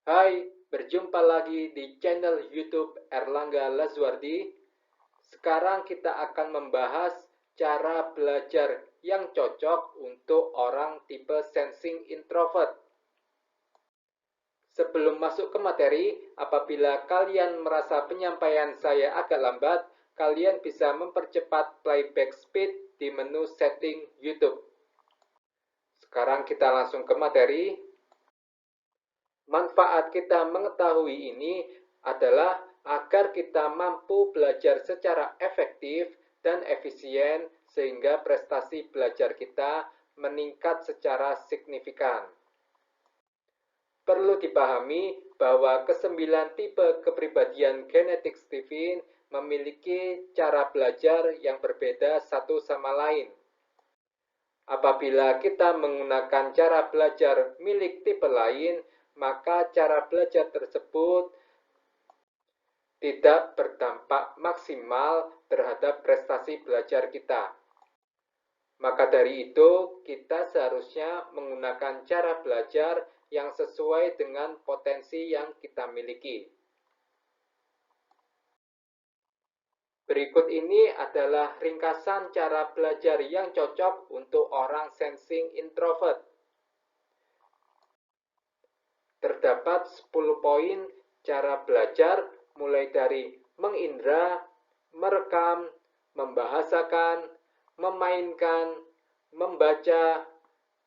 Hai, berjumpa lagi di channel YouTube Erlangga Lazwardi. Sekarang kita akan membahas cara belajar yang cocok untuk orang tipe sensing introvert. Sebelum masuk ke materi, apabila kalian merasa penyampaian saya agak lambat, kalian bisa mempercepat playback speed di menu setting YouTube. Sekarang kita langsung ke materi. Manfaat kita mengetahui ini adalah agar kita mampu belajar secara efektif dan efisien sehingga prestasi belajar kita meningkat secara signifikan. Perlu dipahami bahwa kesembilan tipe kepribadian genetik Stephen memiliki cara belajar yang berbeda satu sama lain. Apabila kita menggunakan cara belajar milik tipe lain, maka cara belajar tersebut tidak berdampak maksimal terhadap prestasi belajar kita. Maka dari itu, kita seharusnya menggunakan cara belajar yang sesuai dengan potensi yang kita miliki. Berikut ini adalah ringkasan cara belajar yang cocok untuk orang sensing introvert. Terdapat 10 poin cara belajar mulai dari mengindra, merekam, membahasakan, memainkan, membaca,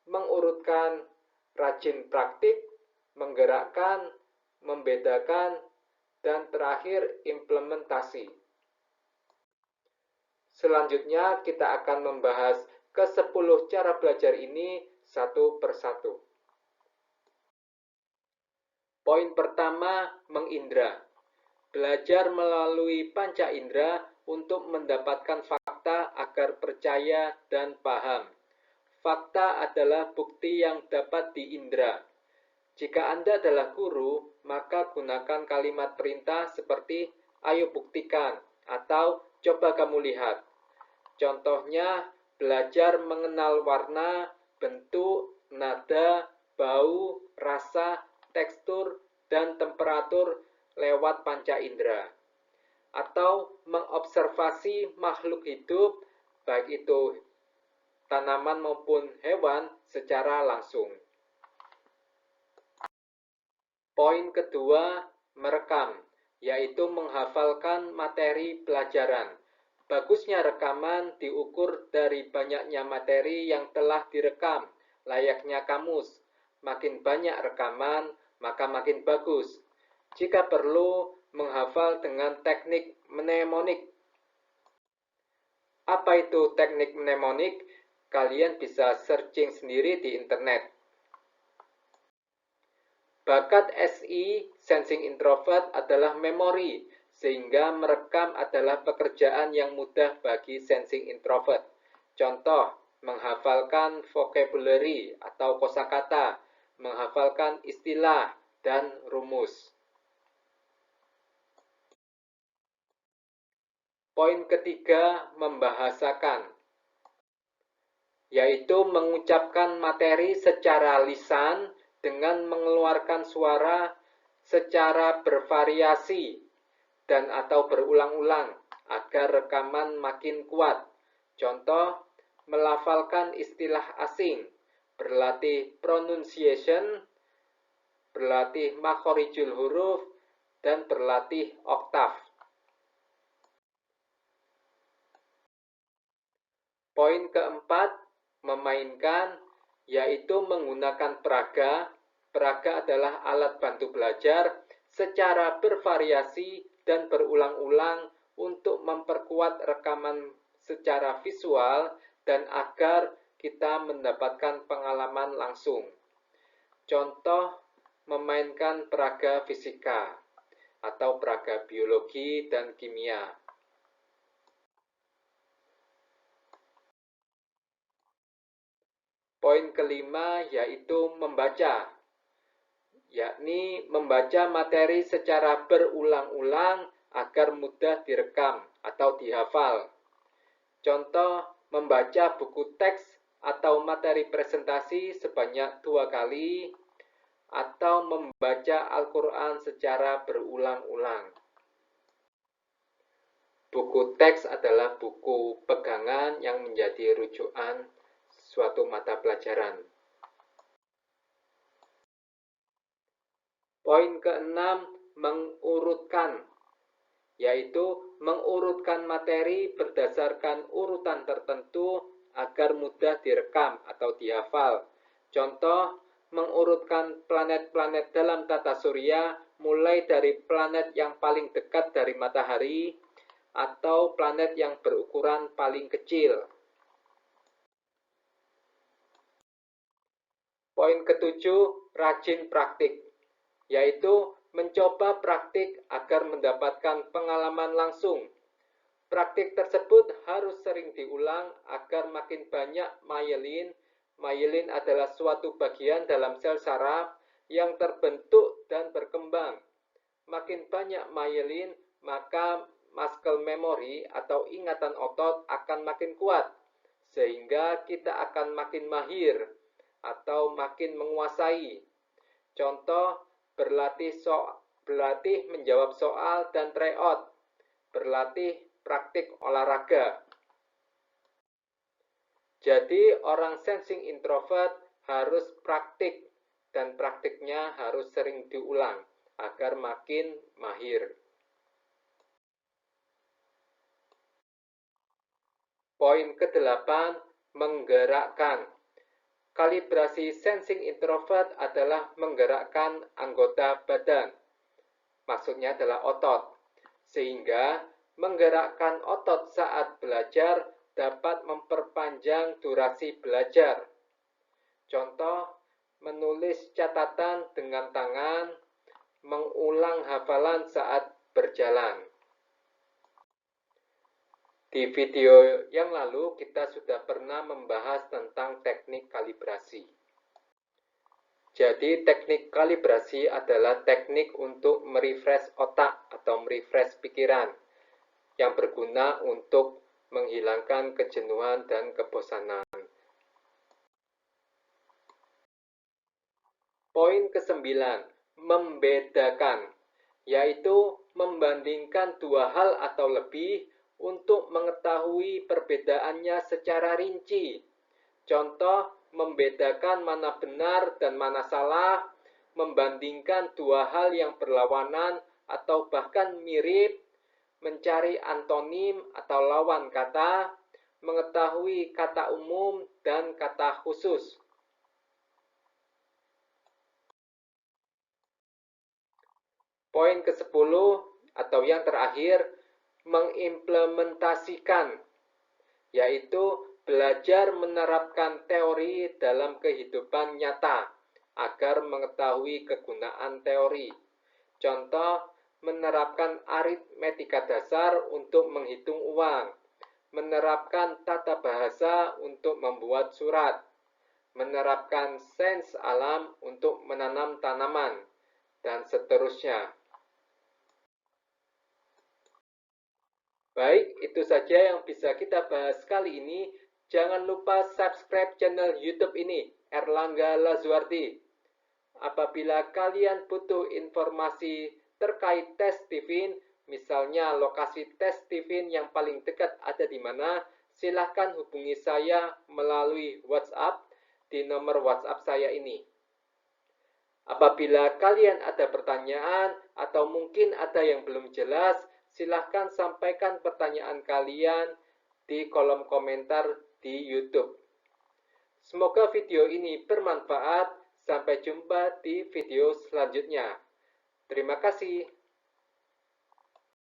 mengurutkan, rajin praktik, menggerakkan, membedakan, dan terakhir implementasi. Selanjutnya kita akan membahas ke-10 cara belajar ini satu persatu. Poin pertama, mengindra. Belajar melalui panca indera untuk mendapatkan fakta agar percaya dan paham. Fakta adalah bukti yang dapat diindra. Jika Anda adalah guru, maka gunakan kalimat perintah seperti "ayo buktikan" atau "coba kamu lihat". Contohnya, belajar mengenal warna, bentuk, nada, bau, rasa, tekstur, dan temperatur lewat panca indera. Atau mengobservasi makhluk hidup, baik itu tanaman maupun hewan, secara langsung. Poin kedua, merekam, yaitu menghafalkan materi pelajaran. Bagusnya rekaman diukur dari banyaknya materi yang telah direkam, layaknya kamus. Makin banyak rekaman, maka makin bagus. Jika perlu, menghafal dengan teknik mnemonik. Apa itu teknik mnemonik? Kalian bisa searching sendiri di internet. Bakat SI, sensing introvert, adalah memori, sehingga merekam adalah pekerjaan yang mudah bagi sensing introvert. Contoh, menghafalkan vocabulary atau kosakata, menghafalkan istilah, dan rumus. Poin ketiga, membahasakan, yaitu mengucapkan materi secara lisan dengan mengeluarkan suara secara bervariasi dan atau berulang-ulang agar rekaman makin kuat. Contoh, melafalkan istilah asing, berlatih pronunciation, berlatih makhorijul huruf, dan berlatih oktav. Poin keempat, memainkan, yaitu menggunakan peraga. Peraga adalah alat bantu belajar secara bervariasi dan berulang-ulang untuk memperkuat rekaman secara visual dan agar kita mendapatkan pengalaman langsung. Contoh, memainkan peraga fisika atau peraga biologi dan kimia. Poin kelima yaitu membaca, yakni membaca materi secara berulang-ulang agar mudah direkam atau dihafal. Contoh, membaca buku teks atau materi presentasi sebanyak 2 kali, atau membaca Al-Quran secara berulang-ulang. Buku teks adalah buku pegangan yang menjadi rujukan suatu mata pelajaran. Poin keenam, mengurutkan, yaitu mengurutkan materi berdasarkan urutan tertentu agar mudah direkam atau dihafal. Contoh, mengurutkan planet-planet dalam tata surya mulai dari planet yang paling dekat dari matahari atau planet yang berukuran paling kecil. Poin ketujuh, rajin praktik, yaitu mencoba praktik agar mendapatkan pengalaman langsung. Praktik tersebut harus sering diulang agar makin banyak myelin. Myelin adalah suatu bagian dalam sel saraf yang terbentuk dan berkembang. Makin banyak myelin, maka muscle memory atau ingatan otot akan makin kuat, sehingga kita akan makin mahir atau makin menguasai. Contoh, berlatih menjawab soal dan tryout, berlatih praktik olahraga. Jadi, orang sensing introvert harus praktik, dan praktiknya harus sering diulang agar makin mahir. Poin ke-8, menggerakkan. Kalibrasi sensing introvert adalah menggerakkan anggota badan. Maksudnya adalah otot. Sehingga menggerakkan otot saat belajar dapat memperpanjang durasi belajar. Contoh, menulis catatan dengan tangan, mengulang hafalan saat berjalan. Di video yang lalu kita sudah pernah membahas tentang teknik kalibrasi. Jadi teknik kalibrasi adalah teknik untuk merefresh otak atau merefresh pikiran yang berguna untuk menghilangkan kejenuhan dan kebosanan. Poin ke-9, membedakan, yaitu membandingkan dua hal atau lebih untuk mengetahui perbedaannya secara rinci. Contoh, membedakan mana benar dan mana salah, membandingkan dua hal yang berlawanan atau bahkan mirip, mencari antonim atau lawan kata, mengetahui kata umum dan kata khusus. Poin ke-10 atau yang terakhir, mengimplementasikan, yaitu belajar menerapkan teori dalam kehidupan nyata agar mengetahui kegunaan teori. Contoh, menerapkan aritmetika dasar untuk menghitung uang, menerapkan tata bahasa untuk membuat surat, menerapkan sains alam untuk menanam tanaman, dan seterusnya. Baik, itu saja yang bisa kita bahas kali ini. Jangan lupa subscribe channel YouTube ini, Erlangga Lazuardi. Apabila kalian butuh informasi terkait tes TIFIN, misalnya lokasi tes TIFIN yang paling dekat ada di mana, silahkan hubungi saya melalui WhatsApp di nomor WhatsApp saya ini. Apabila kalian ada pertanyaan atau mungkin ada yang belum jelas, silahkan sampaikan pertanyaan kalian di kolom komentar di YouTube. Semoga video ini bermanfaat. Sampai jumpa di video selanjutnya. Terima kasih.